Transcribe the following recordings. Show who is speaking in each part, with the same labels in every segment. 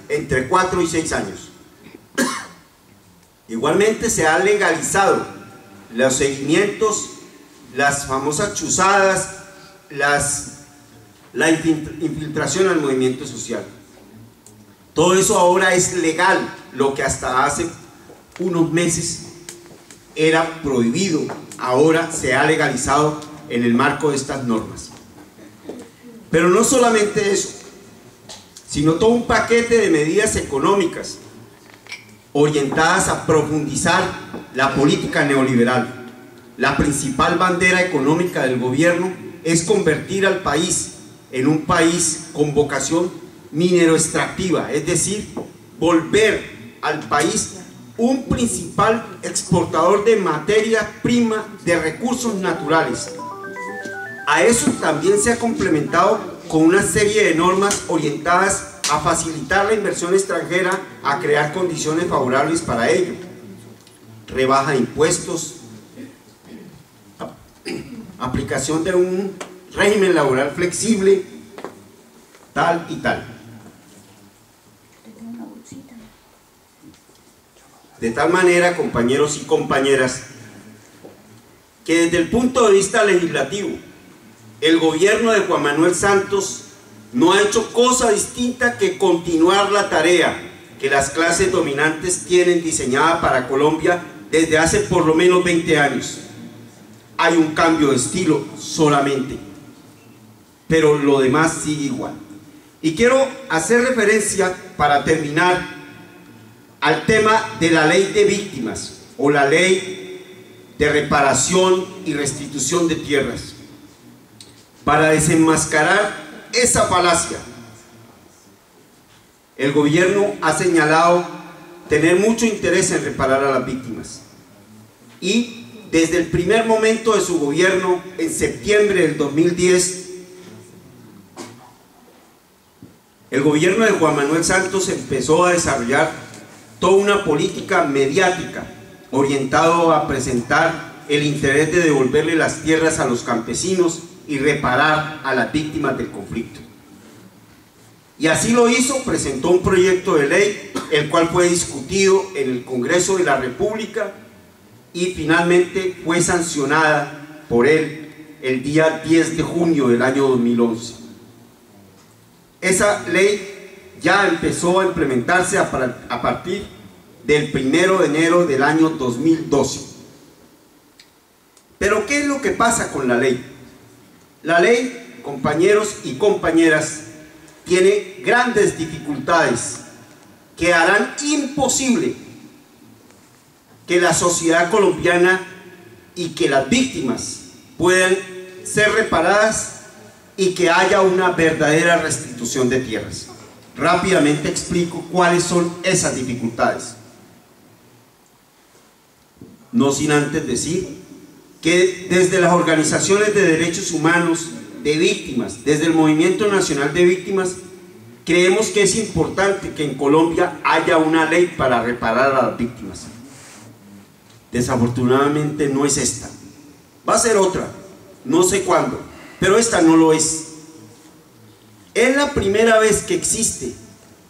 Speaker 1: entre 4 y 6 años. Igualmente se ha legalizado los seguimientos, las famosas chuzadas, la infiltración al movimiento social. Todo eso ahora es legal, lo que hasta hace unos meses era prohibido, ahora se ha legalizado en el marco de estas normas. Pero no solamente eso, sino todo un paquete de medidas económicas orientadas a profundizar la política neoliberal. La principal bandera económica del gobierno es convertir al país en un país con vocación minero-extractiva, es decir, volver al país un principal exportador de materia prima, de recursos naturales. A eso también se ha complementado con una serie de normas orientadas a facilitar la inversión extranjera, a crear condiciones favorables para ello. Rebaja de impuestos, aplicación de un régimen laboral flexible, tal y tal. De tal manera, compañeros y compañeras, que desde el punto de vista legislativo, el gobierno de Juan Manuel Santos no ha hecho cosa distinta que continuar la tarea que las clases dominantes tienen diseñada para Colombia desde hace por lo menos 20 años. Hay un cambio de estilo solamente, pero lo demás sigue igual. Y quiero hacer referencia, para terminar, al tema de la ley de víctimas o la ley de reparación y restitución de tierras, para desenmascarar esa falacia. El gobierno ha señalado tener mucho interés en reparar a las víctimas, y desde el primer momento de su gobierno, en septiembre del 2010, el gobierno de Juan Manuel Santos empezó a desarrollar toda una política mediática orientado a presentar el interés de devolverle las tierras a los campesinos y reparar a las víctimas del conflicto. Y así lo hizo, presentó un proyecto de ley, el cual fue discutido en el Congreso de la República y finalmente fue sancionada por él el día 10 de junio del año 2011. Esa ley ya empezó a implementarse a partir del 1 de enero del año 2012. Pero ¿qué es lo que pasa con la ley? La ley, compañeros y compañeras, tiene grandes dificultades que harán imposible que la sociedad colombiana y que las víctimas puedan ser reparadas y que haya una verdadera restitución de tierras. Rápidamente explico cuáles son esas dificultades. No sin antes decir que desde las organizaciones de derechos humanos de víctimas, desde el Movimiento Nacional de Víctimas, creemos que es importante que en Colombia haya una ley para reparar a las víctimas. Desafortunadamente no es esta. Va a ser otra, no sé cuándo, pero esta no lo es. Es la primera vez que existe,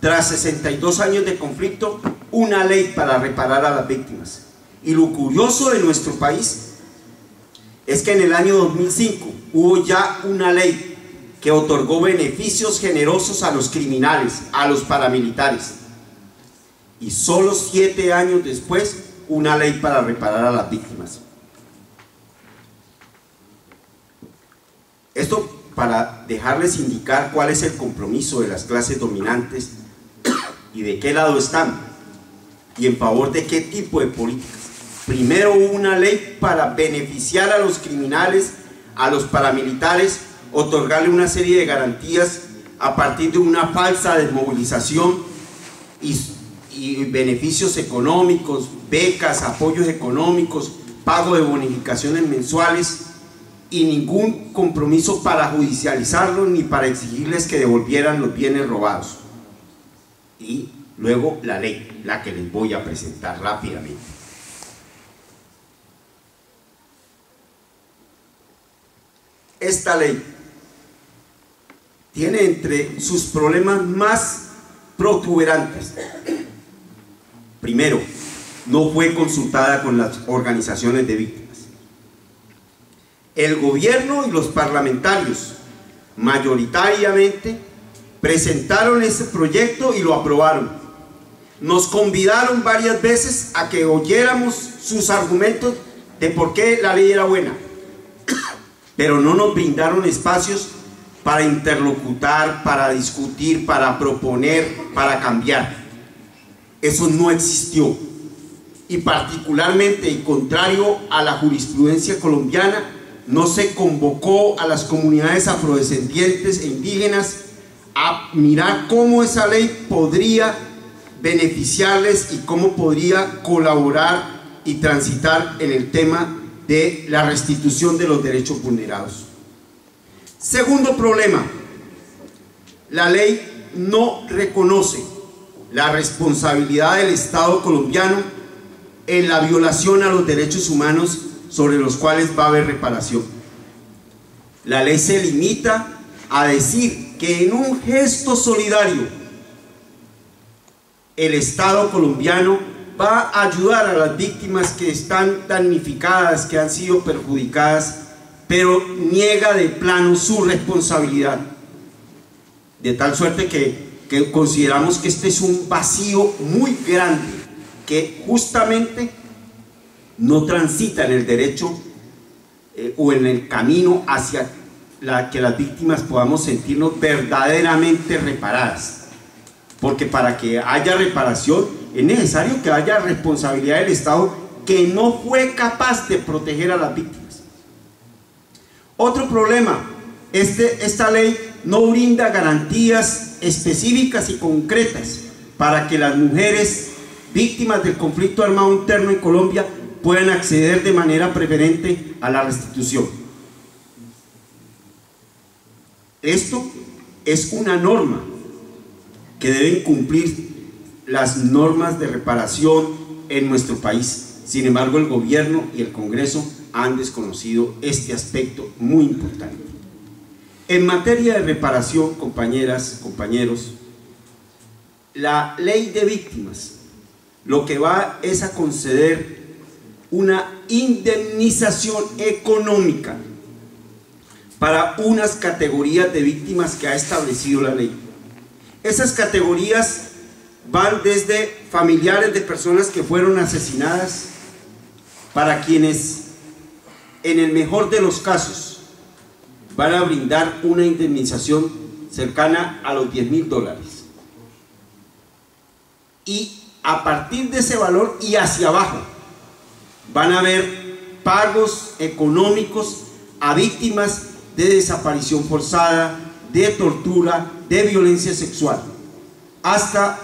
Speaker 1: tras 62 años de conflicto, una ley para reparar a las víctimas. Y lo curioso de nuestro país es que en el año 2005 hubo ya una ley que otorgó beneficios generosos a los criminales, a los paramilitares. Y solo 7 años después, una ley para reparar a las víctimas. Esto para dejarles indicar cuál es el compromiso de las clases dominantes y de qué lado están y en favor de qué tipo de políticas. Primero hubo una ley para beneficiar a los criminales, a los paramilitares, otorgarle una serie de garantías a partir de una falsa desmovilización y beneficios económicos, becas, apoyos económicos, pago de bonificaciones mensuales, y ningún compromiso para judicializarlos ni para exigirles que devolvieran los bienes robados. Y luego la ley, la que les voy a presentar rápidamente. Esta ley tiene entre sus problemas más protuberantes. Primero, no fue consultada con las organizaciones de víctimas. El gobierno y los parlamentarios mayoritariamente presentaron ese proyecto y lo aprobaron. Nos convidaron varias veces a que oyéramos sus argumentos de por qué la ley era buena, pero no nos brindaron espacios para interlocutar, para discutir, para proponer, para cambiar. Eso no existió. Y particularmente, y contrario a la jurisprudencia colombiana, no se convocó a las comunidades afrodescendientes e indígenas a mirar cómo esa ley podría beneficiarles y cómo podría colaborar y transitar en el tema de la restitución de los derechos vulnerados. Segundo problema, la ley no reconoce la responsabilidad del Estado colombiano en la violación a los derechos humanos sobre los cuales va a haber reparación. La ley se limita a decir que en un gesto solidario el Estado colombiano va a ayudar a las víctimas que están damnificadas, que han sido perjudicadas, pero niega de plano su responsabilidad, de tal suerte que consideramos que este es un vacío muy grande que justamente no transita en el derecho o en el camino hacia que las víctimas podamos sentirnos verdaderamente reparadas, porque para que haya reparación es necesario que haya responsabilidad del Estado, que no fue capaz de proteger a las víctimas. Otro problema, esta ley no brinda garantías específicas y concretas para que las mujeres víctimas del conflicto armado interno en Colombia puedan acceder de manera preferente a la restitución. Esto es una norma que deben cumplir las normas de reparación en nuestro país. Sin embargo, el gobierno y el Congreso han desconocido este aspecto muy importante. En materia de reparación, compañeras, compañeros, la ley de víctimas lo que va es a conceder una indemnización económica para unas categorías de víctimas que ha establecido la ley. Esas categorías van desde familiares de personas que fueron asesinadas, para quienes en el mejor de los casos van a brindar una indemnización cercana a los $10.000, y a partir de ese valor y hacia abajo van a haber pagos económicos a víctimas de desaparición forzada, de tortura, de violencia sexual, hasta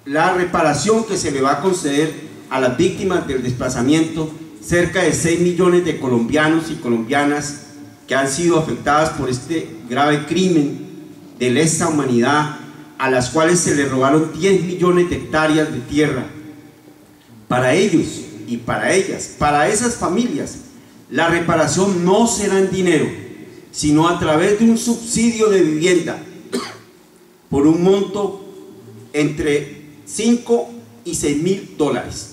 Speaker 1: la reparación que se le va a conceder a las víctimas del desplazamiento, cerca de 6 millones de colombianos y colombianas que han sido afectadas por este grave crimen de lesa humanidad, a las cuales se les robaron 10 millones de hectáreas de tierra. Para ellos y para ellas, para esas familias, la reparación no será en dinero, sino a través de un subsidio de vivienda por un monto entre 5 y 6.000 dólares.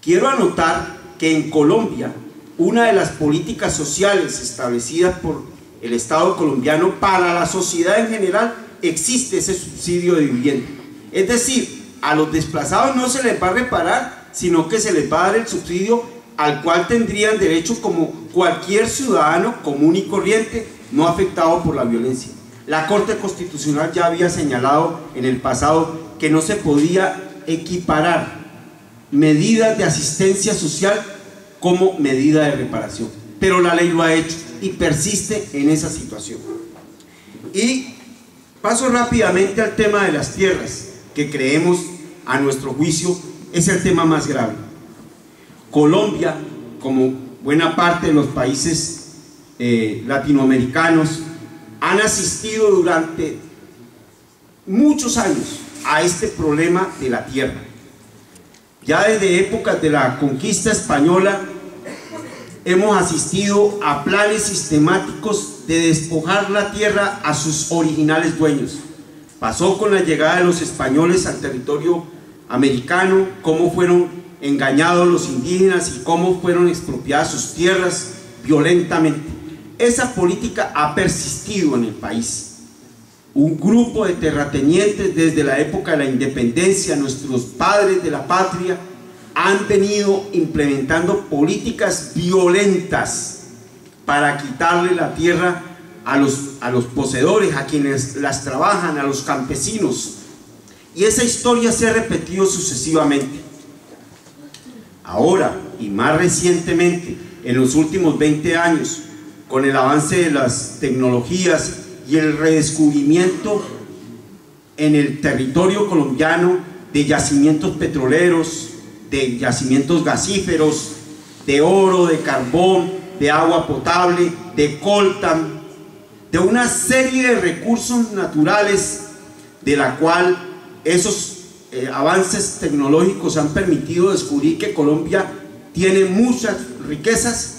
Speaker 1: Quiero anotar que en Colombia una de las políticas sociales establecidas por el Estado colombiano para la sociedad en general existe ese subsidio de vivienda. Es decir, a los desplazados no se les va a reparar, sino que se les va a dar el subsidio al cual tendrían derecho como cualquier ciudadano común y corriente no afectado por la violencia. La Corte Constitucional ya había señalado en el pasado que no se podía equiparar medidas de asistencia social como medida de reparación, pero la ley lo ha hecho y persiste en esa situación. Y paso rápidamente al tema de las tierras, que creemos, a nuestro juicio, es el tema más grave. Colombia, como buena parte de los países latinoamericanos, han asistido durante muchos años a este problema de la tierra. Ya desde épocas de la conquista española hemos asistido a planes sistemáticos de despojar la tierra a sus originales dueños, Pasó con la llegada de los españoles al territorio americano, cómo fueron engañados los indígenas y cómo fueron expropiadas sus tierras violentamente. Esa política ha persistido en el país. Un grupo de terratenientes desde la época de la independencia, nuestros padres de la patria, han venido implementando políticas violentas para quitarle la tierra a los poseedores, a quienes las trabajan, a los campesinos. Y esa historia se ha repetido sucesivamente. Ahora, y más recientemente, en los últimos 20 años, con el avance de las tecnologías y el redescubrimiento en el territorio colombiano de yacimientos petroleros, de yacimientos gasíferos, de oro, de carbón, de agua potable, de coltan, de una serie de recursos naturales de la cual esos avances tecnológicos han permitido descubrir que Colombia tiene muchas riquezas.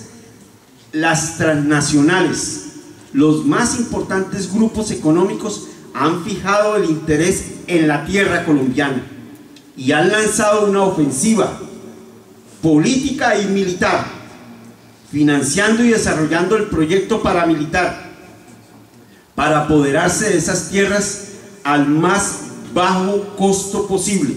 Speaker 1: Las transnacionales, los más importantes grupos económicos, han fijado el interés en la tierra colombiana y han lanzado una ofensiva política y militar, financiando y desarrollando el proyecto paramilitar para apoderarse de esas tierras al más bajo costo posible.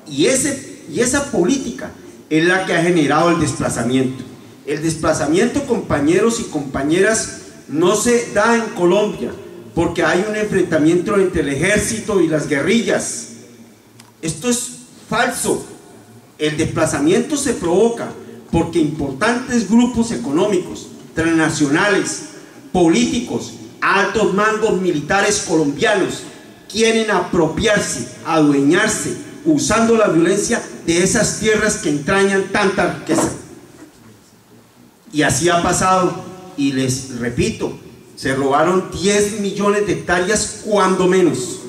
Speaker 1: Y esa política es la que ha generado el desplazamiento. El desplazamiento, compañeros y compañeras, no se da en Colombia porque hay un enfrentamiento entre el ejército y las guerrillas. Esto es falso. El desplazamiento se provoca porque importantes grupos económicos, transnacionales, políticos, altos mandos militares colombianos quieren apropiarse, adueñarse, usando la violencia de esas tierras que entrañan tanta riqueza. Y así ha pasado, y les repito, se robaron 10 millones de hectáreas cuando menos.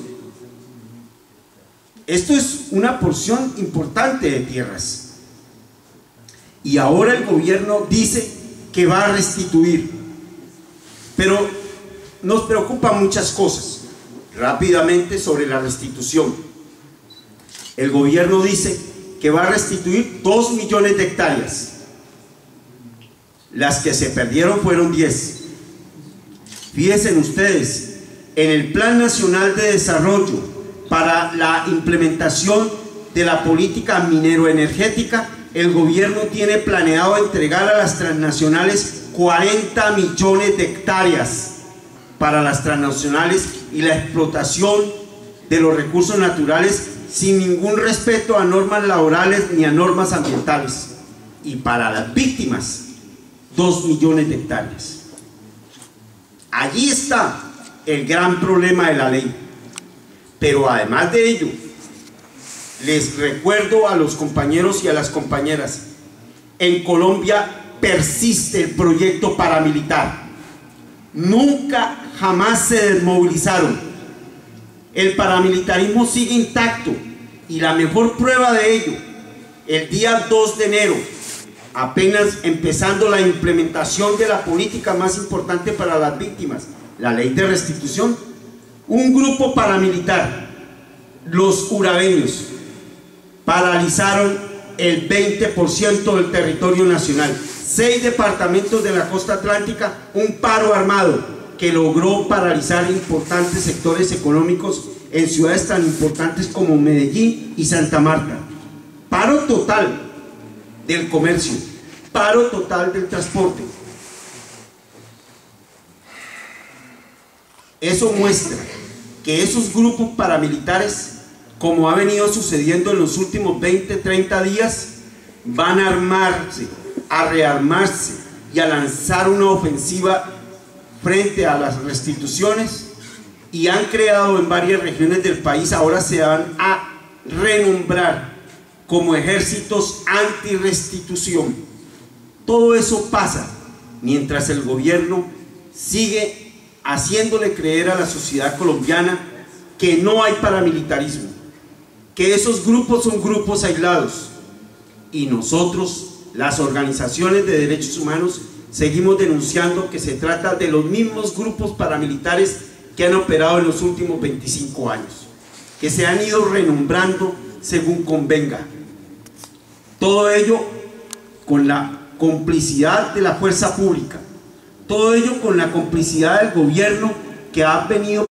Speaker 1: Esto es una porción importante de tierras. Y ahora el gobierno dice que va a restituir. Pero nos preocupan muchas cosas. Rápidamente sobre la restitución. El gobierno dice que va a restituir 2 millones de hectáreas. Las que se perdieron fueron 10. Fíjense ustedes, en el Plan Nacional de Desarrollo para la implementación de la política minero-energética, el gobierno tiene planeado entregar a las transnacionales 40 millones de hectáreas para las transnacionales y la explotación de los recursos naturales sin ningún respeto a normas laborales ni a normas ambientales. Y para las víctimas, 2 millones de hectáreas. Allí está el gran problema de la ley. Pero además de ello, les recuerdo a los compañeros y a las compañeras, en Colombia persiste el proyecto paramilitar. Nunca, jamás se desmovilizaron. El paramilitarismo sigue intacto y la mejor prueba de ello, el día 2 de enero, apenas empezando la implementación de la política más importante para las víctimas, la ley de restitución, un grupo paramilitar, los urabeños, paralizaron el 20% del territorio nacional. 6 departamentos de la costa atlántica, un paro armado que logró paralizar importantes sectores económicos en ciudades tan importantes como Medellín y Santa Marta. Paro total del comercio, paro total del transporte. Eso muestra que esos grupos paramilitares, como ha venido sucediendo en los últimos 20, 30 días, van a armarse, a rearmarse y a lanzar una ofensiva frente a las restituciones, y han creado en varias regiones del país, ahora se van a renombrar como ejércitos anti-restitución. Todo eso pasa mientras el gobierno sigue haciéndole creer a la sociedad colombiana que no hay paramilitarismo, que esos grupos son grupos aislados, y nosotros, las organizaciones de derechos humanos, seguimos denunciando que se trata de los mismos grupos paramilitares que han operado en los últimos 25 años, que se han ido renombrando según convenga. Todo ello con la complicidad de la fuerza pública, todo ello con la complicidad del gobierno que ha venido